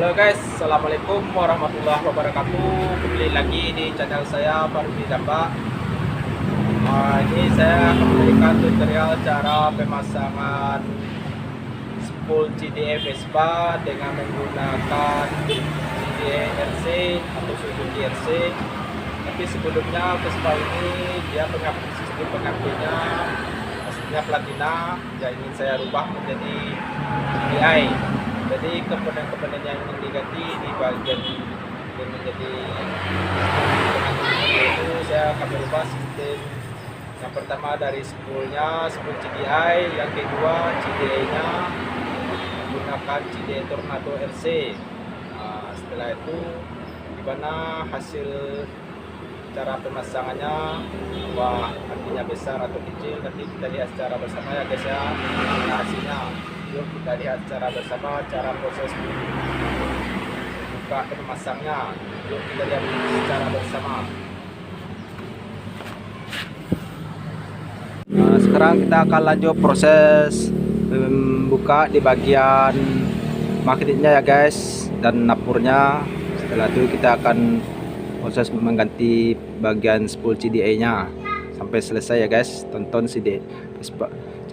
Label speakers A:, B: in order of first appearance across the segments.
A: Halo guys, assalamualaikum warahmatullahi wabarakatuh. Kembali lagi di channel saya Farudi Damba. Ini saya akan memberikan tutorial cara pemasangan spool CDA Vespa dengan menggunakan CDA RC atau Suzuki RC. Tapi sebelumnya Vespa ini dia sistem pengapinya aslinya platina, yang ingin saya rubah menjadi CDI. Jadi komponen-komponen yang ingin diganti di bagian yang menjadi itu saya akan merubah sistem. Yang pertama dari spoolnya, spool CDI. Yang kedua CDI-nya menggunakan CDI Tornado RC. Setelah itu gimana hasil cara pemasangannya, wah artinya besar atau kecil, nanti kita lihat secara bersama ya guys ya. Hasilnya yuk kita lihat secara bersama cara proses buka dan memasangnya. Yuk kita lihat secara bersama. Sekarang kita akan lanjut proses membuka di bagian magnetnya ya guys, dan napurnya. Setelah itu kita akan proses mengganti bagian spool CDA nya sampai selesai ya guys. Tonton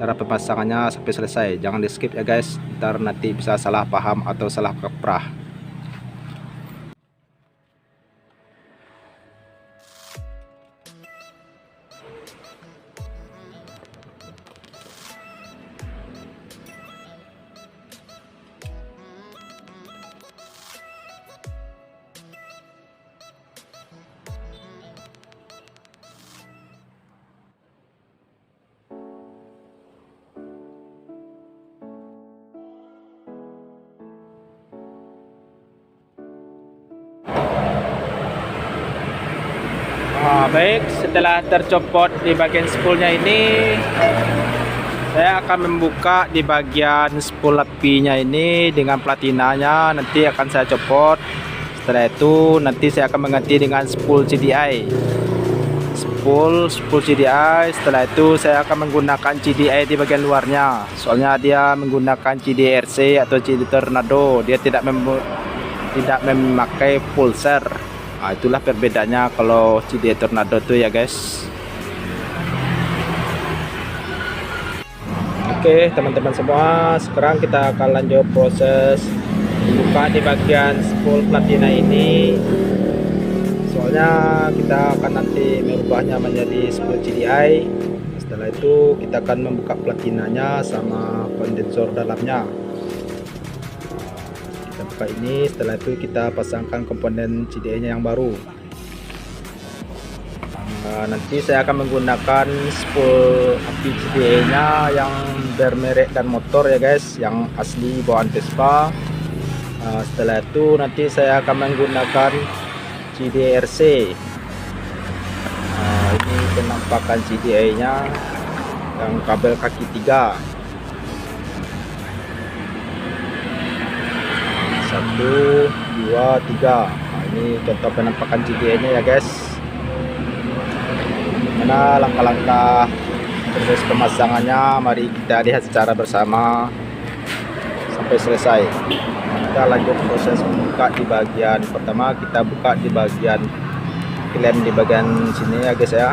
A: cara pemasangannya sampai selesai, jangan di skip ya guys, ntar nanti bisa salah paham atau salah kaprah. Baik, setelah tercopot di bagian spoolnya ini, saya akan membuka di bagian spool apinya ini dengan platinanya. Nanti akan saya copot. Setelah itu nanti saya akan mengganti dengan spool CDI. Spool CDI. Setelah itu saya akan menggunakan CDI di bagian luarnya. Soalnya dia menggunakan CDI RC atau CDI Tornado. Dia tidak memakai pulser. Nah, itulah perbedaannya kalau CDI Tornado tuh ya guys. Oke teman-teman semua, sekarang kita akan lanjut proses buka di bagian spool platina ini. Soalnya kita akan nanti merubahnya menjadi spool CDI. Setelah itu kita akan membuka platinanya sama kondensor dalamnya. Buka ini, setelah itu kita pasangkan komponen CDI nya yang baru. Nanti saya akan menggunakan spool api CDI nya yang bermerek dan motor ya guys, yang asli bawaan Vespa. Setelah itu nanti saya akan menggunakan CDI RC. Ini penampakan CDI nya yang kabel kaki 3. 1, 2, 3. Ini contoh penampakan CDI nya ya guys. Mana langkah-langkah proses pemasangannya, mari kita lihat secara bersama sampai selesai. Kita lanjut proses buka di bagian pertama. Kita buka di bagian klem di bagian sini ya guys ya.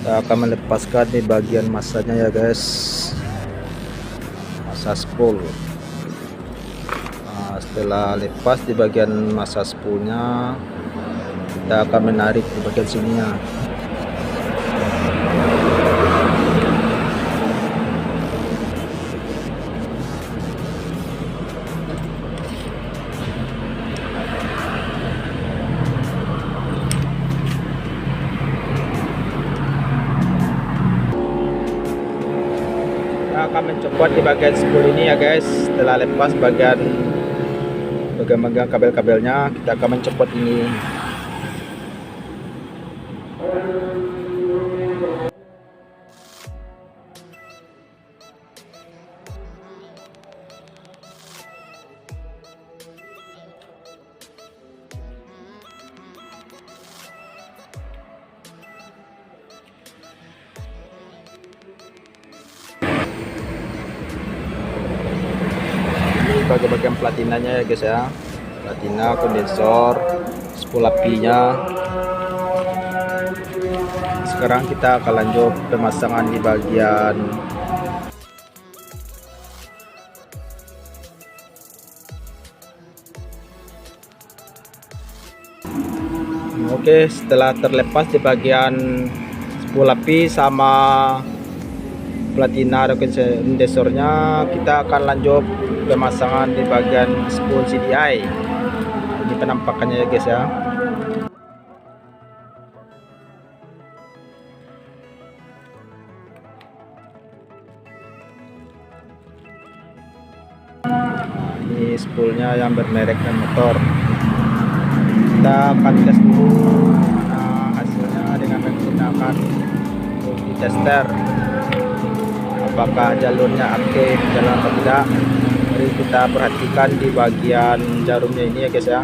A: Kita akan melepaskan di bagian masanya ya guys, masa spool. Setelah lepas di bagian masa spoolnya, kita akan menarik di bagian sininya. akan mencopot di bagian spool ini ya guys. Setelah lepas bagian kabel-kabelnya, kita akan mencopot ini. Bagian platinanya ya guys ya, platina, kondensor, spool apinya. Sekarang kita akan lanjut pemasangan di bagian Oke, setelah terlepas di bagian spool api sama platina dan kondensornya, kita akan lanjut pemasangan di bagian spool CDI. Ini penampakannya ya guys ya. Ini spoolnya yang bermerek dan motor. Kita akan tes dulu hasilnya dengan menggunakan multi tester. Apakah jalurnya aktif, jalan atau tidak. Mari kita perhatikan di bagian jarumnya ini ya guys ya.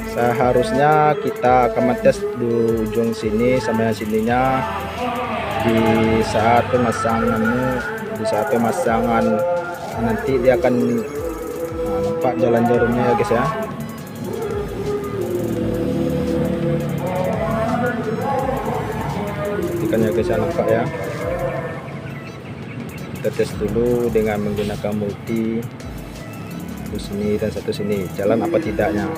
A: Seharusnya kita akan tes di ujung sini sampai sininya di saat pemasangan nanti dia akan nampak jalan jarumnya ya guys ya. Ikan ya guys ya, nampak ya. Kita tes dulu dengan menggunakan multi. Satu sini dan satu sini, jalan apa tidaknya.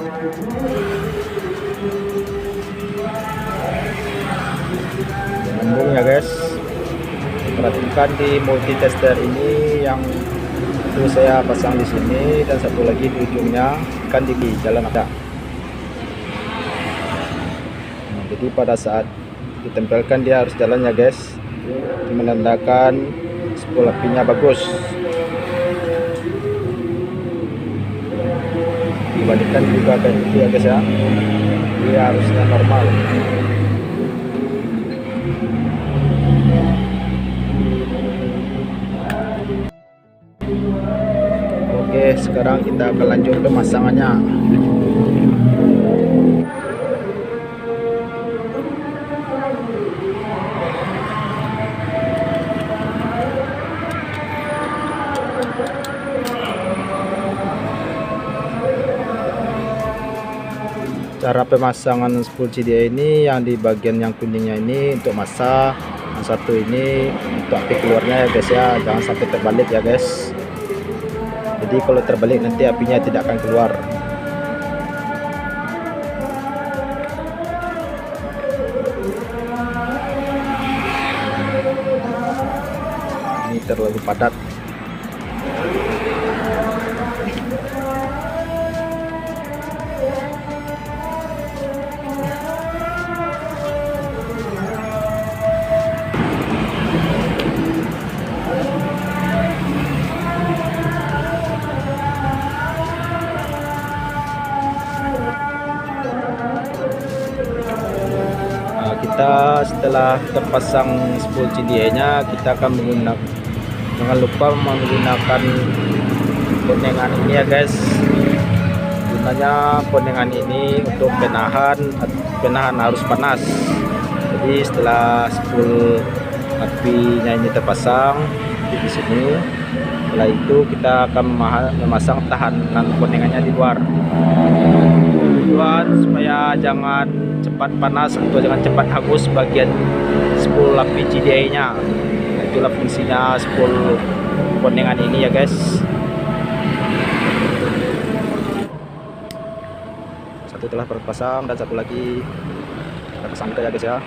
A: Nyambung ya guys. Perhatikan di multi tester ini, yang itu saya pasang di sini dan satu lagi di ujungnya kan di jalan ada. Nah, jadi pada saat ditempelkan dia harus jalan ya guys. Itu menandakan spool apinya bagus. Dibandingkan juga kayak gitu ya guys ya, dia harusnya normal. Oke, sekarang kita akan lanjut pemasangannya. Cara pemasangan spool CDI ini, yang di bagian yang kuningnya ini untuk masa, yang satu ini untuk api keluarnya ya guys ya. Jangan sampai terbalik ya guys. Jadi kalau terbalik nanti apinya tidak akan keluar. Ini terlalu padat. Kita setelah terpasang spool CDI nya, kita akan jangan lupa menggunakan pondengan ini ya guys. Gunanya pondengan ini untuk penahan arus panas. Jadi setelah spool apinya ini terpasang di sini, setelah itu kita akan memasang tahanan pondengannya di luar. Tujuan supaya jangan cepat panas atau jangan cepat hangus bagian spool api CDI nya. Itulah fungsinya spool pondengan ini ya guys. Satu telah terpasang dan satu lagi kita pasang ya guys ya.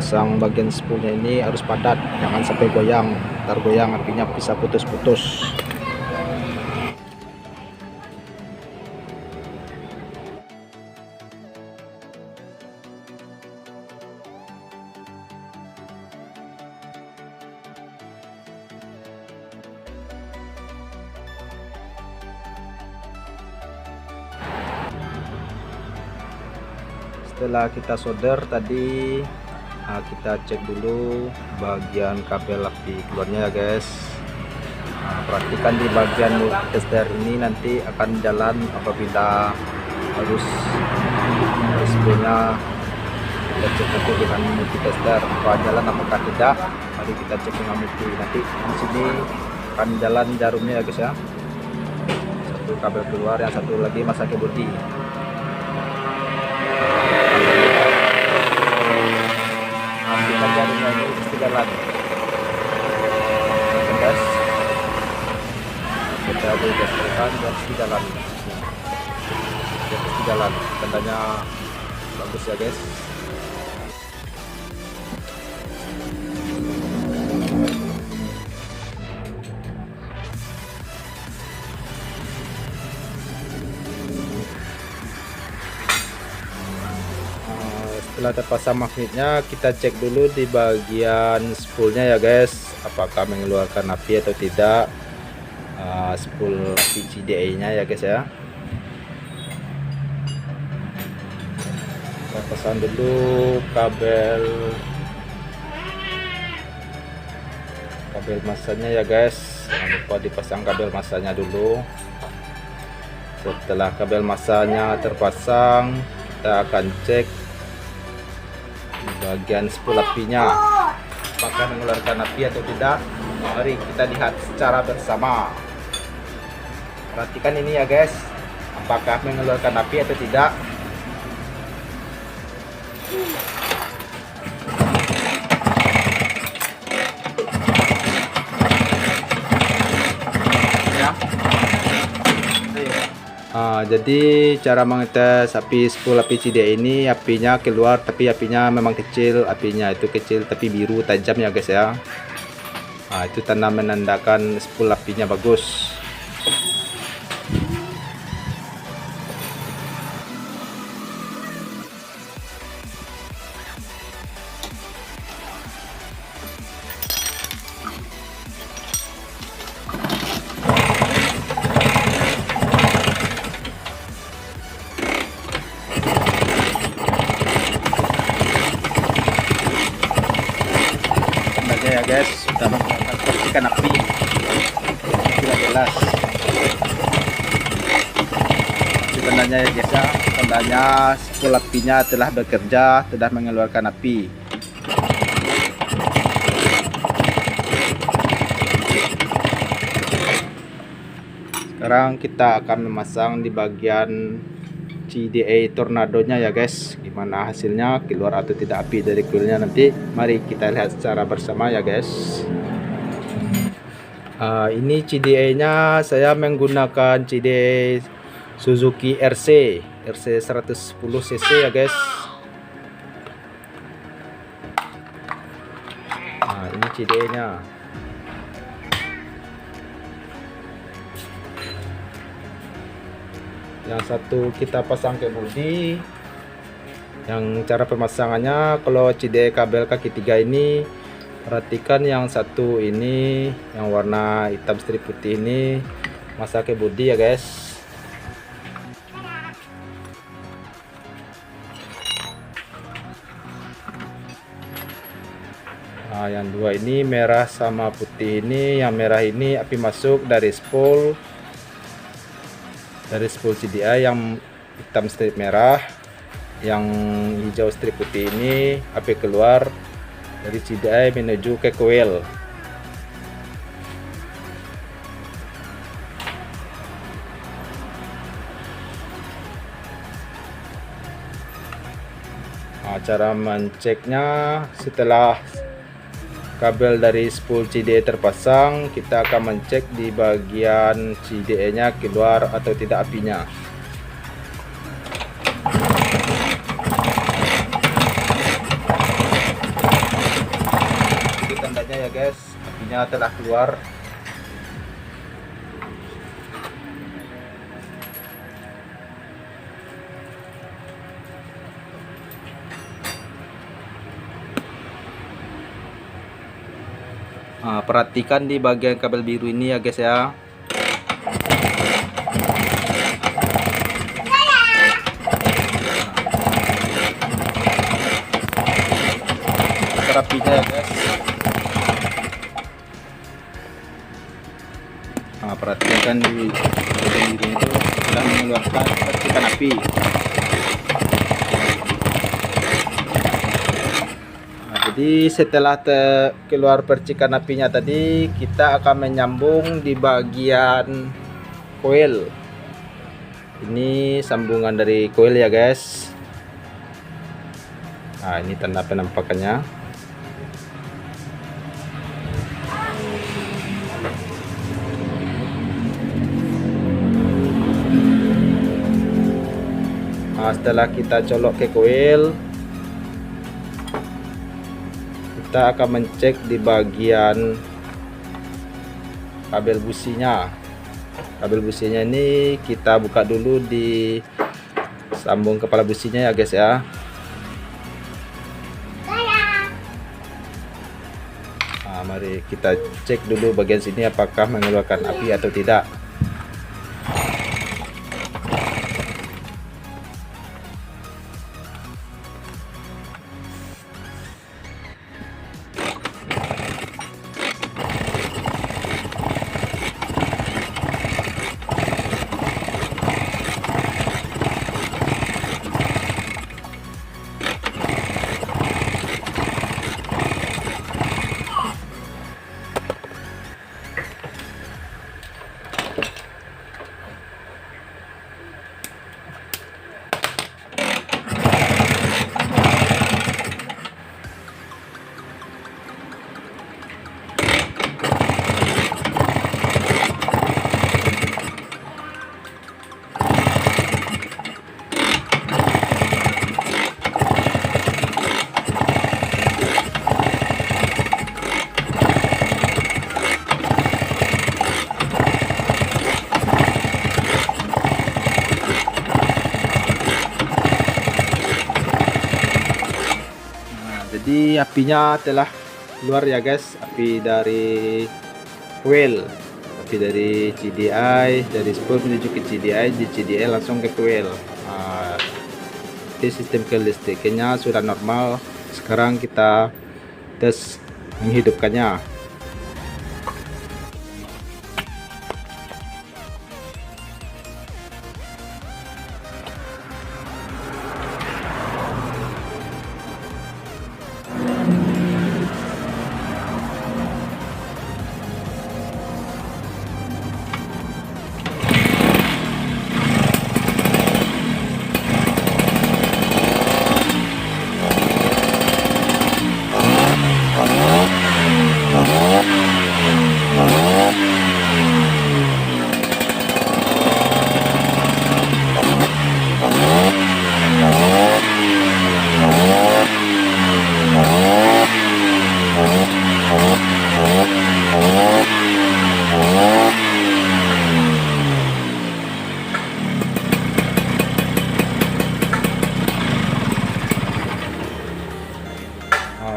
A: pasang bagian spoolnya ini harus padat, jangan sampai goyang, ntar goyang apinya bisa putus-putus. Setelah kita solder tadi, kita cek dulu bagian kabel api keluarnya ya guys. Perhatikan di bagian multitester ini nanti akan jalan apabila harus spoolnya kita cek nanti dengan multitester apa jalan apakah tidak. Mari kita cek dengan multi. Nanti di sini akan jalan jarumnya ya guys ya. Satu kabel keluar, yang satu lagi masaknya bodi. Jarumnya ini pasti jalan guys, kita digaskan pasti jalan, pasti jalan, tandanya bagus ya guys. Setelah terpasang magnetnya, kita cek dulu di bagian spoolnya ya guys, apakah mengeluarkan api atau tidak. Spool api CDA nya ya guys ya. Kita pasang dulu kabel masanya ya guys, jangan lupa dipasang kabel masanya dulu. Setelah kabel masanya terpasang, kita akan cek bagian spool apinya apakah mengeluarkan api atau tidak. Mari kita lihat secara bersama. Perhatikan ini ya guys, apakah mengeluarkan api atau tidak. Ya. Jadi cara mengetes api spool api CDA ini, apinya keluar tapi apinya memang kecil, apinya itu kecil tapi biru tajam ya guys ya. Itu tanda menandakan spool apinya bagus. Ya guys, sudah menggunakan percikan api sudah jelas sebenarnya ya guys ya, tandanya spool apinya telah bekerja, telah mengeluarkan api. Sekarang kita akan memasang di bagian CDA tornadonya ya guys, gimana hasilnya, keluar atau tidak api dari coilnya nanti. Mari kita lihat secara bersama ya guys. Ini CDA nya saya menggunakan CDA Suzuki RC 110 cc ya guys. Ini CDA nya. Yang satu kita pasang ke bodi. Yang cara pemasangannya, kalau CDA kabel kaki 3 ini, perhatikan yang satu ini yang warna hitam strip putih ini masuk ke bodi ya guys. Yang dua ini merah sama putih ini, yang merah ini api masuk dari spool CDA, yang hitam strip merah, yang hijau strip putih ini api keluar dari CDA menuju ke coil. Cara menceknya, setelah kabel dari spool CDA terpasang, kita akan mencek di bagian CDA nya keluar atau tidak apinya. apinya telah keluar. Perhatikan di bagian kabel biru ini ya guys ya. Rapinya ya guys. Perhatikan di bagian biru itu sudah mengeluarkan percikan api. Jadi setelah keluar percikan apinya tadi, kita akan menyambung di bagian koil. Ini sambungan dari koil ya guys. Nah, ini tanda penampakannya. Nah, setelah kita colok ke koil, kita akan mencek di bagian kabel businya. Kabel businya ini kita buka dulu di sambung kepala businya ya guys ya. Nah, mari kita cek dulu bagian sini apakah mengeluarkan api atau tidak. Jadi apinya telah keluar ya guys, api dari coil, api dari CDI, dari spool menuju ke CDI, di CDI langsung ke coil. Di sistem kelistrikannya sudah normal. Sekarang kita tes menghidupkannya.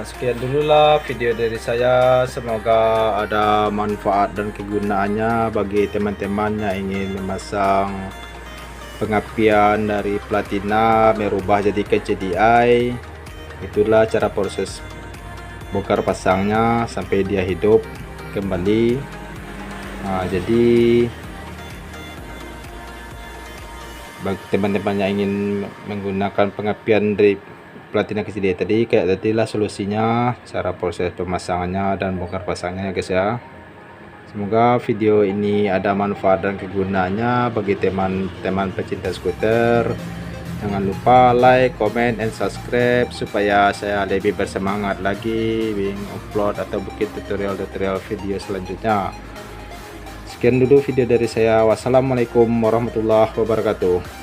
A: Sekian dululah video dari saya, semoga ada manfaat dan kegunaannya bagi teman-teman yang ingin memasang pengapian dari platina merubah jadi ke CDI. Itulah cara proses bongkar pasangnya sampai dia hidup kembali. Jadi bagi teman-teman yang ingin menggunakan pengapian dari platina ke CDI tadi, kayak tadilah solusinya, cara proses pemasangannya dan bongkar pasangnya ya guys ya. Semoga video ini ada manfaat dan kegunaannya bagi teman-teman pecinta skuter. Jangan lupa like, comment, and subscribe supaya saya lebih bersemangat lagi upload atau bikin tutorial-tutorial video selanjutnya. Sekian dulu video dari saya. Wassalamualaikum warahmatullahi wabarakatuh.